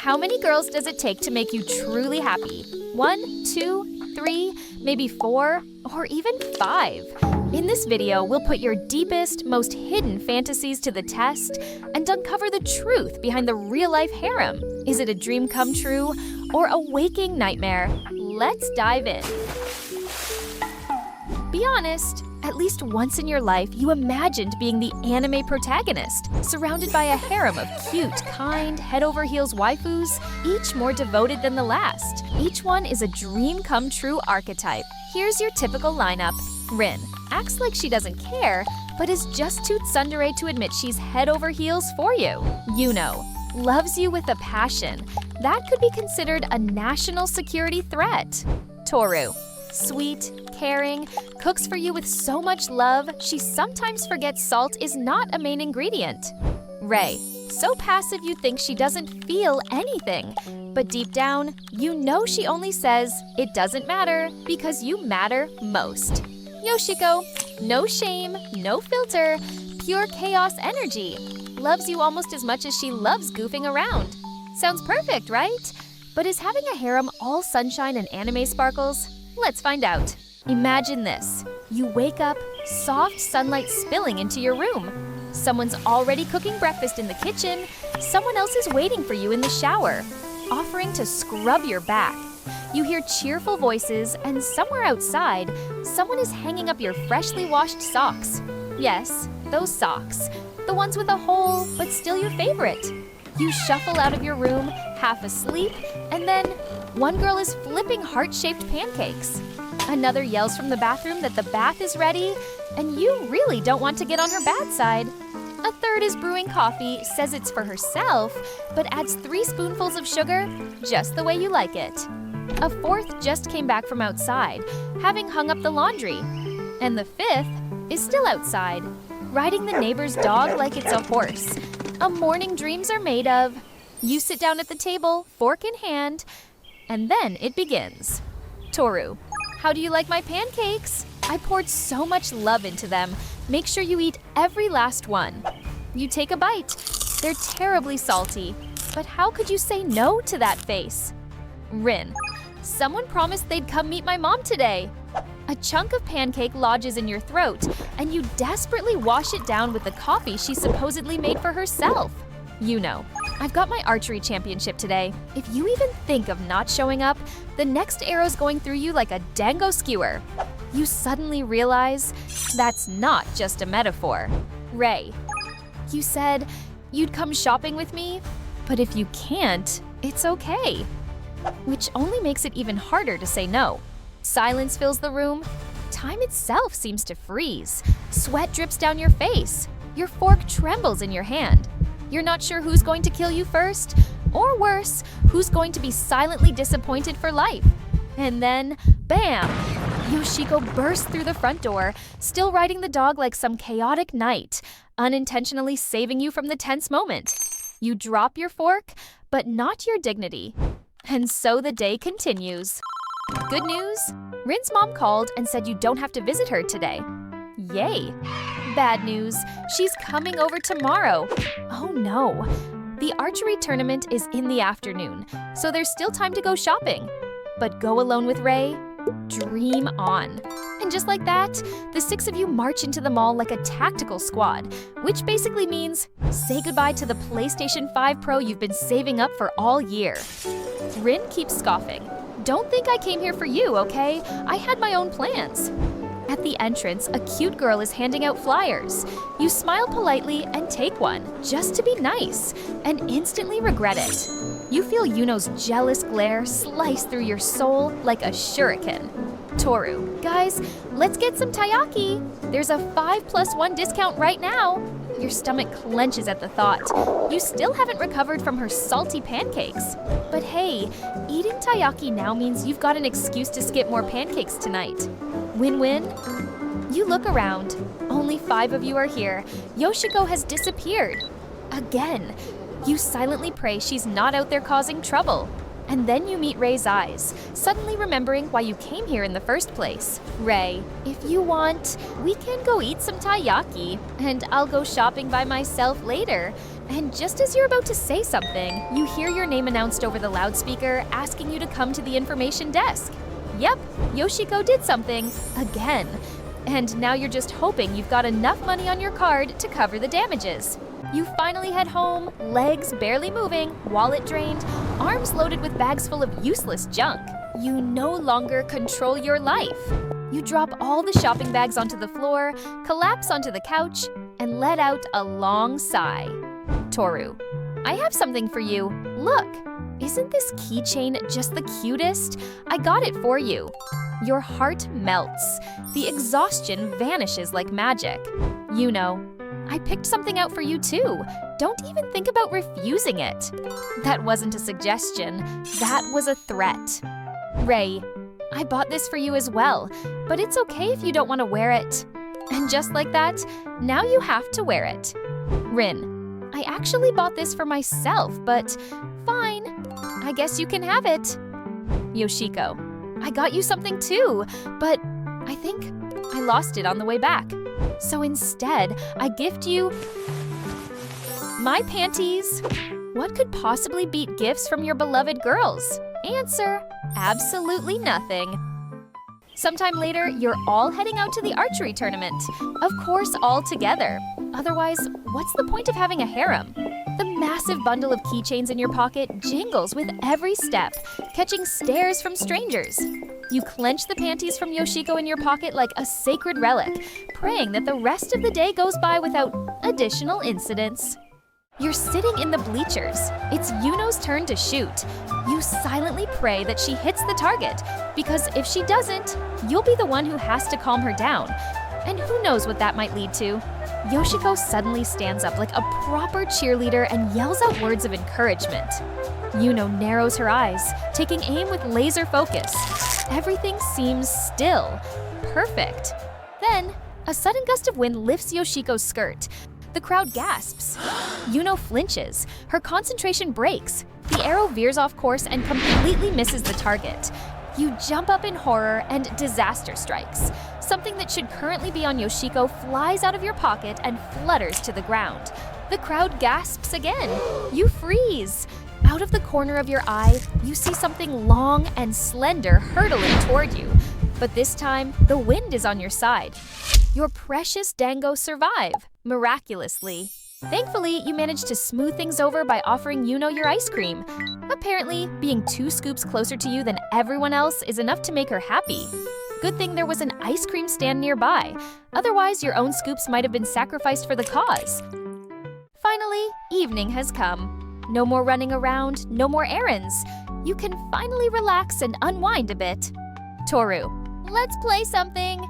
How many girls does it take to make you truly happy? 1, 2, 3, maybe 4, or even 5? In this video, we'll put your deepest, most hidden fantasies to the test and uncover the truth behind the real-life harem. Is it a dream come true or a waking nightmare? Let's dive in. Be honest, at least once in your life, you imagined being the anime protagonist, surrounded by a harem of cute, kind, head-over-heels waifus, each more devoted than the last. Each one is a dream come true archetype. Here's your typical lineup. Rin acts like she doesn't care, but is just too tsundere to admit she's head over heels for you. Yuno loves you with a passion. That could be considered a national security threat. Toru, sweet, caring, cooks for you with so much love, she sometimes forgets salt is not a main ingredient. Rei, so passive you think she doesn't feel anything, but deep down, you know she only says, "It doesn't matter," because you matter most. Yoshiko, no shame, no filter, pure chaos energy. Loves you almost as much as she loves goofing around. Sounds perfect, right? But is having a harem all sunshine and anime sparkles? Let's find out. Imagine this. You wake up, soft sunlight spilling into your room. Someone's already cooking breakfast in the kitchen. Someone else is waiting for you in the shower, offering to scrub your back. You hear cheerful voices, and somewhere outside, someone is hanging up your freshly washed socks. Yes, those socks. The ones with a hole, but still your favorite. You shuffle out of your room, half asleep, and then one girl is flipping heart-shaped pancakes. Another yells from the bathroom that the bath is ready, and you really don't want to get on her bad side. A third is brewing coffee, says it's for herself, but adds 3 spoonfuls of sugar, just the way you like it. A fourth just came back from outside, having hung up the laundry. And the 5th is still outside, riding the neighbor's dog like it's a horse. A morning dreams are made of. You sit down at the table, fork in hand, and then it begins. Toru, how do you like my pancakes? I poured so much love into them. Make sure you eat every last one. You take a bite. They're terribly salty. But how could you say no to that face? Rin, someone promised they'd come meet my mom today. A chunk of pancake lodges in your throat, and you desperately wash it down with the coffee she supposedly made for herself. Yuno, I've got my archery championship today. If you even think of not showing up, the next arrow's going through you like a dango skewer. You suddenly realize that's not just a metaphor. Rei, you said you'd come shopping with me, but if you can't, it's okay. Which only makes it even harder to say no. Silence fills the room. Time itself seems to freeze. Sweat drips down your face. Your fork trembles in your hand. You're not sure who's going to kill you first, or worse, who's going to be silently disappointed for life. And then, bam! Yoshiko bursts through the front door, still riding the dog like some chaotic knight, unintentionally saving you from the tense moment. You drop your fork, but not your dignity. And so the day continues. Good news? Rin's mom called and said you don't have to visit her today. Yay! Bad news, she's coming over tomorrow. Oh no. The archery tournament is in the afternoon, so there's still time to go shopping. But go alone with Rei? Dream on. And just like that, the 6 of you march into the mall like a tactical squad, which basically means say goodbye to the PlayStation 5 Pro you've been saving up for all year. Rin keeps scoffing. Don't think I came here for you, okay? I had my own plans. At the entrance, a cute girl is handing out flyers. You smile politely and take one, just to be nice, and instantly regret it. You feel Yuno's jealous glare slice through your soul like a shuriken. Toru, guys, let's get some taiyaki. There's a 5+1 discount right now. Your stomach clenches at the thought. You still haven't recovered from her salty pancakes. But hey, eating taiyaki now means you've got an excuse to skip more pancakes tonight. Win-win? You look around. Only 5 of you are here. Yoshiko has disappeared. Again. You silently pray she's not out there causing trouble. And then you meet Rei's eyes, suddenly remembering why you came here in the first place. Rei, if you want, we can go eat some taiyaki, and I'll go shopping by myself later. And just as you're about to say something, you hear your name announced over the loudspeaker, asking you to come to the information desk. Yep, Yoshiko did something again. And now you're just hoping you've got enough money on your card to cover the damages. You finally head home, legs barely moving, wallet drained, arms loaded with bags full of useless junk. You no longer control your life. You drop all the shopping bags onto the floor, collapse onto the couch, and let out a long sigh. Toru, I have something for you. Look, isn't this keychain just the cutest? I got it for you. Your heart melts. The exhaustion vanishes like magic. Yuno, I picked something out for you too. Don't even think about refusing it. That wasn't a suggestion. That was a threat. Ray, I bought this for you as well, but it's okay if you don't want to wear it. And just like that, now you have to wear it. Rin, I actually bought this for myself, but fine. I guess you can have it. Yoshiko, I got you something too, but I think I lost it on the way back. So instead, I gift you my panties. What could possibly beat gifts from your beloved girls? Answer, absolutely nothing. Sometime later, you're all heading out to the archery tournament. Of course, all together. Otherwise, what's the point of having a harem? The massive bundle of keychains in your pocket jingles with every step, catching stares from strangers. You clench the panties from Yoshiko in your pocket like a sacred relic, praying that the rest of the day goes by without additional incidents. You're sitting in the bleachers. It's Yuno's turn to shoot. You silently pray that she hits the target, because if she doesn't, you'll be the one who has to calm her down. And who knows what that might lead to. Yoshiko suddenly stands up like a proper cheerleader and yells out words of encouragement. Yuno narrows her eyes, taking aim with laser focus. Everything seems still. Perfect. Then, a sudden gust of wind lifts Yoshiko's skirt. The crowd gasps. Yuno flinches. Her concentration breaks. The arrow veers off course and completely misses the target. You jump up in horror and disaster strikes. Something that should currently be on Yoshiko flies out of your pocket and flutters to the ground. The crowd gasps again. You freeze. Out of the corner of your eye, you see something long and slender hurtling toward you. But this time, the wind is on your side. Your precious dango survive, miraculously. Thankfully, you manage to smooth things over by offering Yuno your ice cream. Apparently, being 2 scoops closer to you than everyone else is enough to make her happy. Good thing there was an ice cream stand nearby. Otherwise, your own scoops might have been sacrificed for the cause. Finally, evening has come. No more running around, no more errands. You can finally relax and unwind a bit. Toru, let's play something.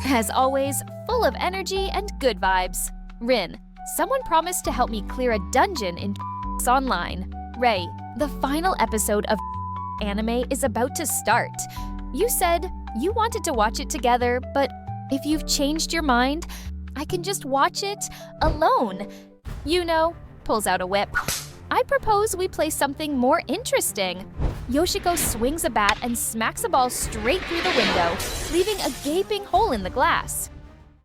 As always, full of energy and good vibes. Rin, someone promised to help me clear a dungeon in online. Ray, the final episode of anime is about to start. You said you wanted to watch it together, but if you've changed your mind, I can just watch it alone. Yuno pulls out a whip. I propose we play something more interesting. Yoshiko swings a bat and smacks a ball straight through the window, leaving a gaping hole in the glass.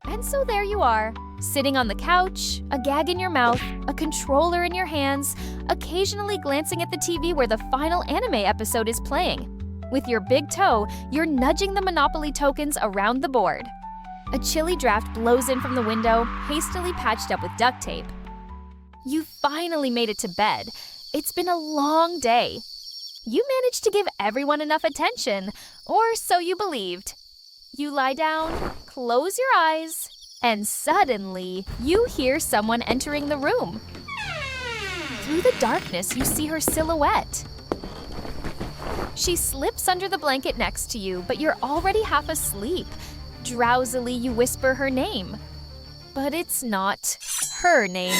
And so there you are, sitting on the couch, a gag in your mouth, a controller in your hands, occasionally glancing at the TV where the final anime episode is playing. With your big toe, you're nudging the Monopoly tokens around the board. A chilly draft blows in from the window, hastily patched up with duct tape. You finally made it to bed. It's been a long day. You managed to give everyone enough attention, or so you believed. You lie down, close your eyes, and suddenly you hear someone entering the room. Through the darkness, you see her silhouette. She slips under the blanket next to you, but you're already half asleep. Drowsily, you whisper her name. But it's not her name.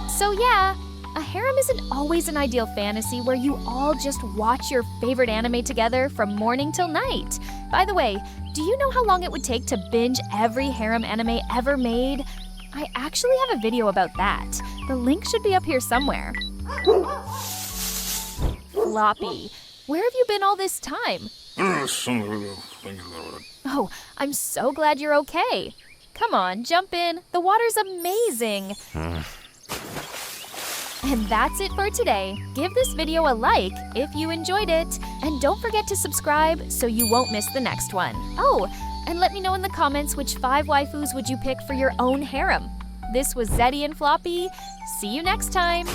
So yeah, a harem isn't always an ideal fantasy where you all just watch your favorite anime together from morning till night. By the way, do you know how long it would take to binge every harem anime ever made? I actually have a video about that. The link should be up here somewhere. Floppy, where have you been all this time? Oh, I'm so glad you're okay. Come on, jump in. The water's amazing. And that's it for today. Give this video a like if you enjoyed it. And don't forget to subscribe so you won't miss the next one. Oh, and let me know in the comments which 5 waifus would you pick for your own harem. This was Zeddy and Floppy. See you next time.